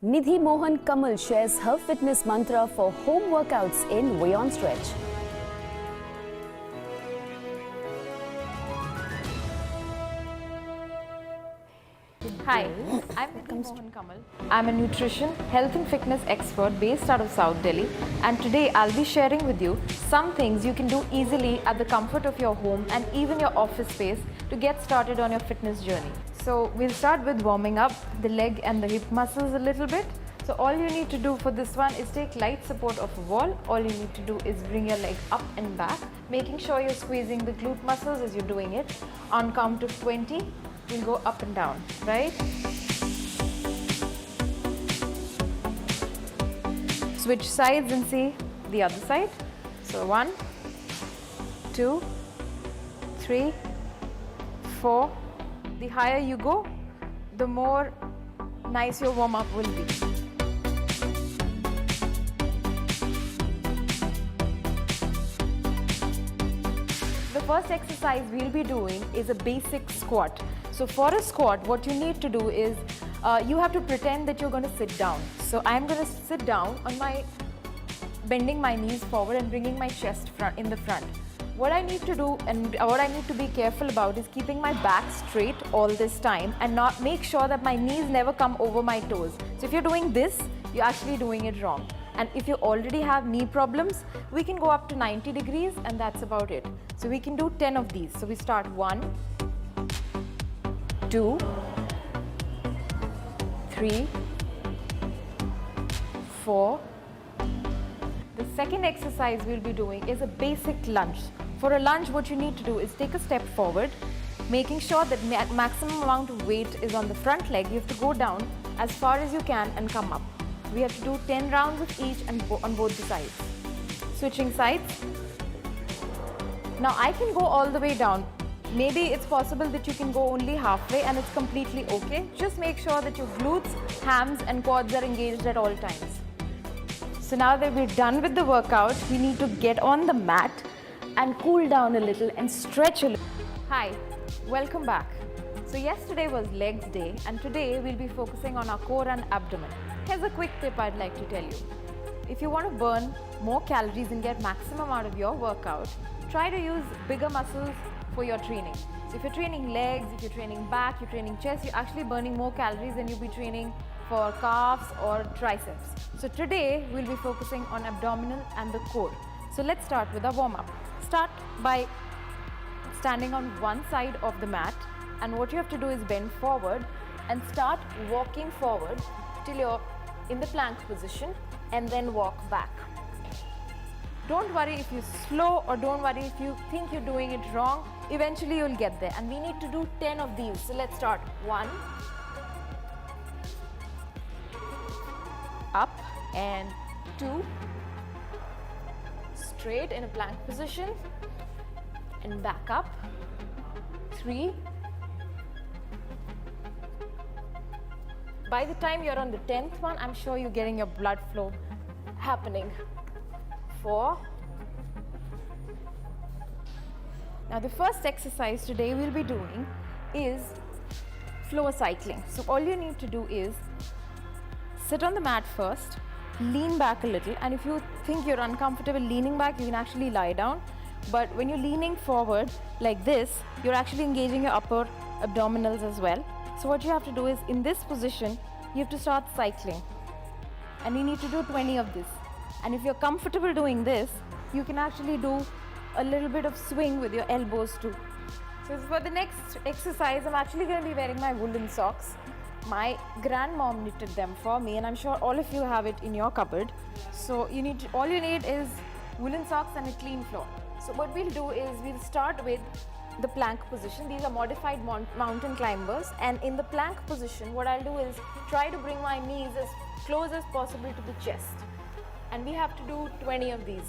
Nidhi Mohan Kamal shares her fitness mantra for home workouts in Wion stretch. Hi, I'm Nidhi Mohan Kamal. I'm a nutrition, health and fitness expert based out of South Delhi, and today I'll be sharing with you some things you can do easily at the comfort of your home and even your office space to get started on your fitness journey. So we'll start with warming up the leg and the hip muscles a little bit. So all you need to do for this one is take light support of a wall. All you need to do is bring your leg up and back, making sure you're squeezing the glute muscles as you're doing it. On count of 20, we'll go up and down, right? Switch sides and see the other side. So 1, 2, 3, 4. The higher you go, the more nice your warm-up will be. The first exercise we'll be doing is a basic squat. So for a squat, what you need to do is you have to pretend that you're going to sit down. So I'm going to sit down on bending my knees forward and bringing my chest in the front. What I need to do and what I need to be careful about is keeping my back straight all this time and not make sure that my knees never come over my toes. So if you're doing this, you're actually doing it wrong. And if you already have knee problems, we can go up to 90 degrees and that's about it. So we can do 10 of these. So we start 1, 2, 3, 4. The second exercise we'll be doing is a basic lunge. For a lunge, what you need to do is take a step forward, making sure that maximum amount of weight is on the front leg. You have to go down as far as you can and come up. We have to do 10 rounds of each and on both the sides. Switching sides. Now I can go all the way down. Maybe it's possible that you can go only halfway and it's completely okay. Just make sure that your glutes, hams and quads are engaged at all times. So now that we're done with the workout, we need to get on the mat and cool down a little and stretch a little. Hi, welcome back. So yesterday was legs day and today we'll be focusing on our core and abdomen. Here's a quick tip I'd like to tell you. If you want to burn more calories and get maximum out of your workout, try to use bigger muscles for your training. So if you're training legs, if you're training back, you're training chest, you're actually burning more calories than you'll be training for calves or triceps. So today we'll be focusing on abdominal and the core. So let's start with our warm-up. Start by standing on one side of the mat, and what you have to do is bend forward and start walking forward till you're in the plank position and then walk back. Don't worry if you're slow or don't worry if you think you're doing it wrong. Eventually you'll get there, and we need to do 10 of these. So let's start. 1, up and 2, straight in a plank position and back up, 3. By the time you're on the 10th one, I'm sure you're getting your blood flow happening. 4. Now the first exercise today we'll be doing is floor cycling. So all you need to do is sit on the mat first, lean back a little, and if you think you're uncomfortable leaning back, you can actually lie down. But when you're leaning forward like this, you're actually engaging your upper abdominals as well. So what you have to do is, in this position, you have to start cycling. And you need to do 20 of this. And if you're comfortable doing this, you can actually do a little bit of swing with your elbows too. So for the next exercise, I'm actually going to be wearing my woolen socks. My grandmom knitted them for me, and I'm sure all of you have it in your cupboard. So all you need is woolen socks and a clean floor. So what we'll do is we'll start with the plank position. These are modified mountain climbers, and in the plank position, what I'll do is try to bring my knees as close as possible to the chest. And we have to do 20 of these.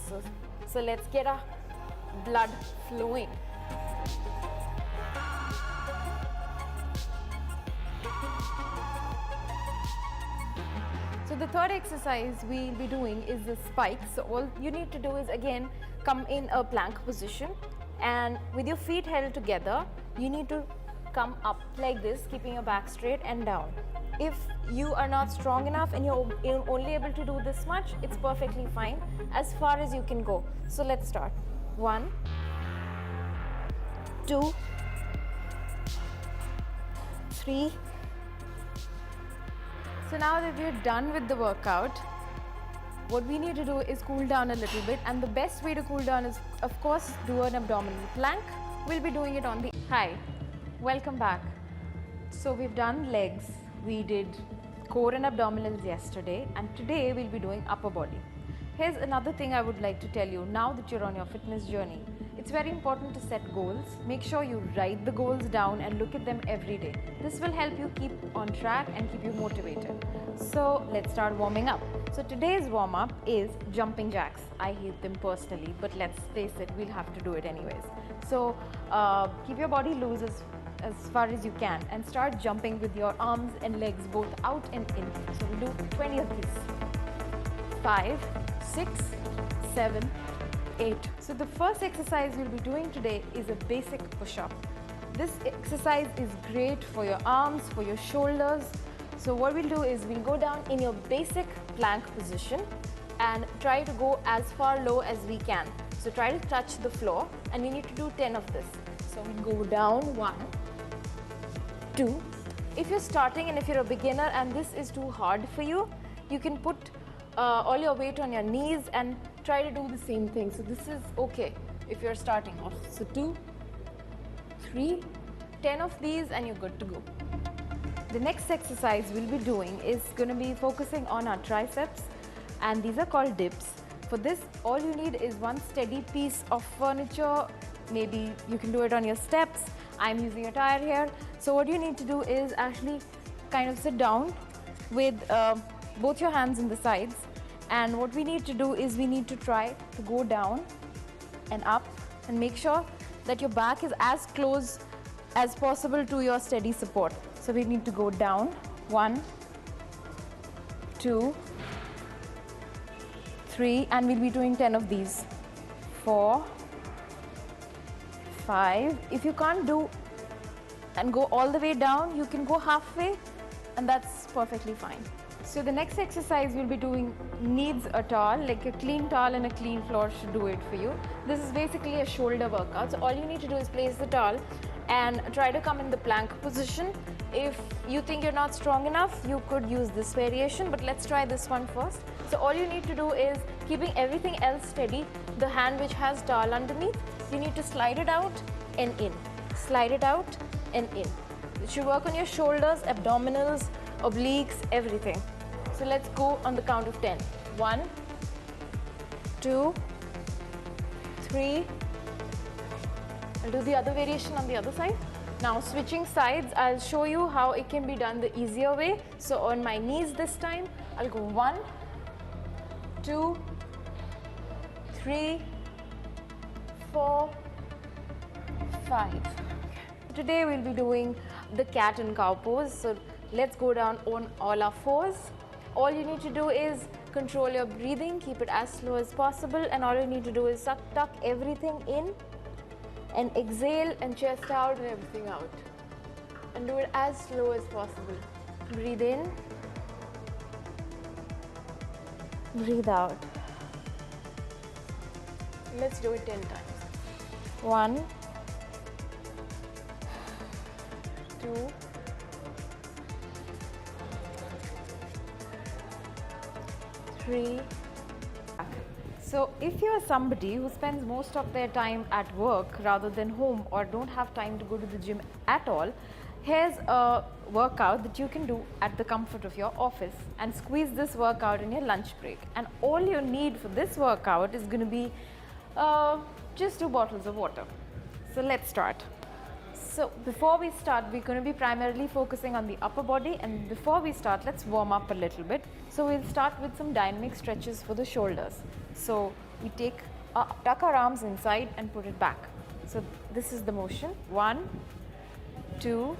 So let's get our blood flowing. So the third exercise we'll be doing is the spikes. So all you need to do is again come in a plank position, and with your feet held together, you need to come up like this, keeping your back straight and down. If you are not strong enough and you're only able to do this much, it's perfectly fine, as far as you can go. So let's start. 1, 2, 3. So now that we're done with the workout, what we need to do is cool down a little bit, and the best way to cool down is, of course, do an abdominal plank. We'll be doing it on the... Hi, welcome back. So we've done legs, we did core and abdominals yesterday, and today we'll be doing upper body. Here's another thing I would like to tell you now that you're on your fitness journey. It's very important to set goals. Make sure you write the goals down and look at them every day. This will help you keep on track and keep you motivated. So let's start warming up. So today's warm up is jumping jacks. I hate them personally, but let's face it, we'll have to do it anyways. So keep your body loose as far as you can and start jumping with your arms and legs both out and in. So we'll do 20 of these. 5, 6, 7, 8. So the first exercise we'll be doing today is a basic push-up. This exercise is great for your arms, for your shoulders. So what we'll do is we'll go down in your basic plank position and try to go as far low as we can. So try to touch the floor, and we need to do 10 of this. So we go down 1, 2. If you're starting and if you're a beginner and this is too hard for you, you can put all your weight on your knees and try to do the same thing. So this is okay if you're starting off. So 2, 3, 10 of these and you're good to go. The next exercise we'll be doing is going to be focusing on our triceps, and these are called dips. For this, all you need is one steady piece of furniture. Maybe you can do it on your steps. I'm using a tire here. So what you need to do is actually kind of sit down with both your hands in the sides, and what we need to do is we need to try to go down and up and make sure that your back is as close as possible to your steady support. So we need to go down 1, 2, 3, and we'll be doing 10 of these. 4, 5. If you can't do and go all the way down, you can go halfway, and that's perfectly fine. So the next exercise we'll be doing needs a towel, like a clean towel and a clean floor should do it for you. This is basically a shoulder workout. So all you need to do is place the towel and try to come in the plank position. If you think you're not strong enough, you could use this variation, but let's try this one first. So all you need to do is, keeping everything else steady, the hand which has towel underneath, you need to slide it out and in. Slide it out and in. It should work on your shoulders, abdominals, obliques, everything. So let's go on the count of 10. 1, 2, 3. I'll do the other variation on the other side. Now switching sides, I'll show you how it can be done the easier way. So on my knees this time, I'll go 1, 2, 3, 4, 5. Today we'll be doing the cat and cow pose. So let's go down on all our fours. All you need to do is control your breathing, keep it as slow as possible, and all you need to do is tuck everything in and exhale and chest out and everything out. And do it as slow as possible. Breathe in, breathe out. Let's do it 10 times. 1, 2, 3. So if you are somebody who spends most of their time at work rather than home, or don't have time to go to the gym at all, here's a workout that you can do at the comfort of your office, and squeeze this workout in your lunch break. And all you need for this workout is going to be just 2 bottles of water. So let's start. So before we start, we're going to be primarily focusing on the upper body, and before we start, let's warm up a little bit. So we'll start with some dynamic stretches for the shoulders. So we tuck our arms inside and put it back. So this is the motion. 1, 2,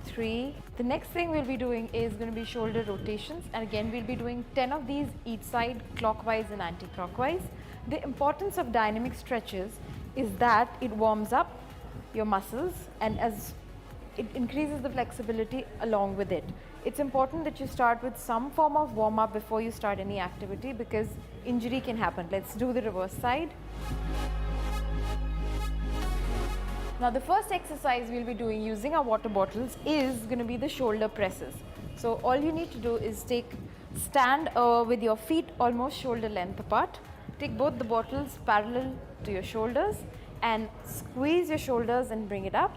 3. The next thing we'll be doing is going to be shoulder rotations, and again we'll be doing 10 of these each side, clockwise and anti-clockwise. The importance of dynamic stretches is that it warms up your muscles, and as it increases the flexibility along with it. It's important that you start with some form of warm up before you start any activity because injury can happen. Let's do the reverse side. Now the first exercise we'll be doing using our water bottles is going to be the shoulder presses. So all you need to do is stand with your feet almost shoulder length apart. Take both the bottles parallel to your shoulders and squeeze your shoulders and bring it up.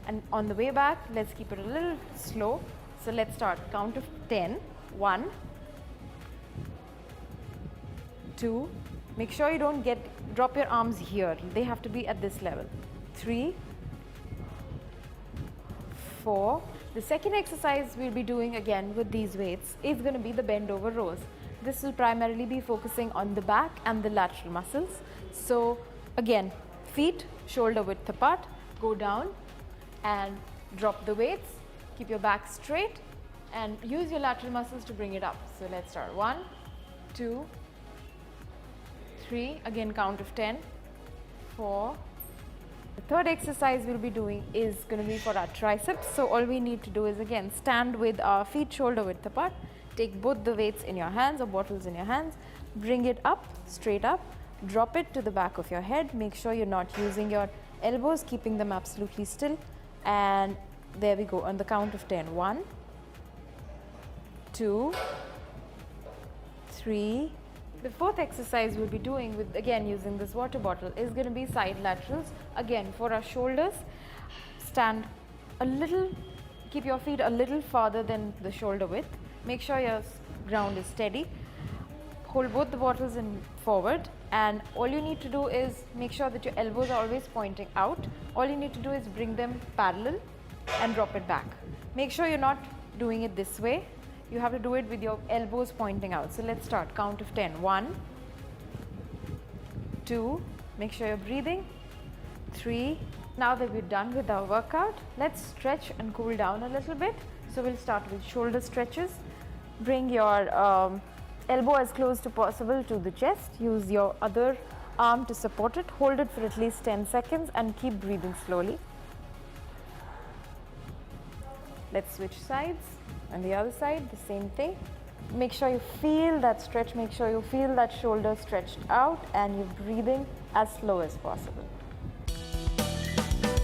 And on the way back, let's keep it a little slow. So let's start. Count of 10. 1, 2. Make sure you don't drop your arms here. They have to be at this level. 3, 4. The second exercise we'll be doing again with these weights is going to be the bend over rows. This will primarily be focusing on the back and the lateral muscles. So again, feet shoulder width apart, go down and drop the weights. Keep your back straight and use your lateral muscles to bring it up. So let's start. 1, 2, 3. Again, count of 10. 4. The third exercise we'll be doing is going to be for our triceps. So all we need to do is again stand with our feet shoulder width apart. Take both the weights in your hands or bottles in your hands. Bring it up, straight up. Drop it to the back of your head. Make sure you're not using your elbows, keeping them absolutely still. And there we go on the count of 10. 1, 2, 3. The fourth exercise we'll be doing with again using this water bottle is going to be side laterals. Again for our shoulders, stand a little, keep your feet a little farther than the shoulder width. Make sure your ground is steady. Hold both the bottles in forward and all you need to do is make sure that your elbows are always pointing out. All you need to do is bring them parallel and drop it back. Make sure you're not doing it this way. You have to do it with your elbows pointing out. So let's start. Count of 10. 1, 2. Make sure you're breathing. 3. Now that we're done with our workout, let's stretch and cool down a little bit. So we'll start with shoulder stretches. Bring your elbow as close to possible to the chest. Use your other arm to support it. Hold it for at least 10 seconds and keep breathing slowly. Let's switch sides. On the other side, the same thing. Make sure you feel that stretch. Make sure you feel that shoulder stretched out and you're breathing as slow as possible.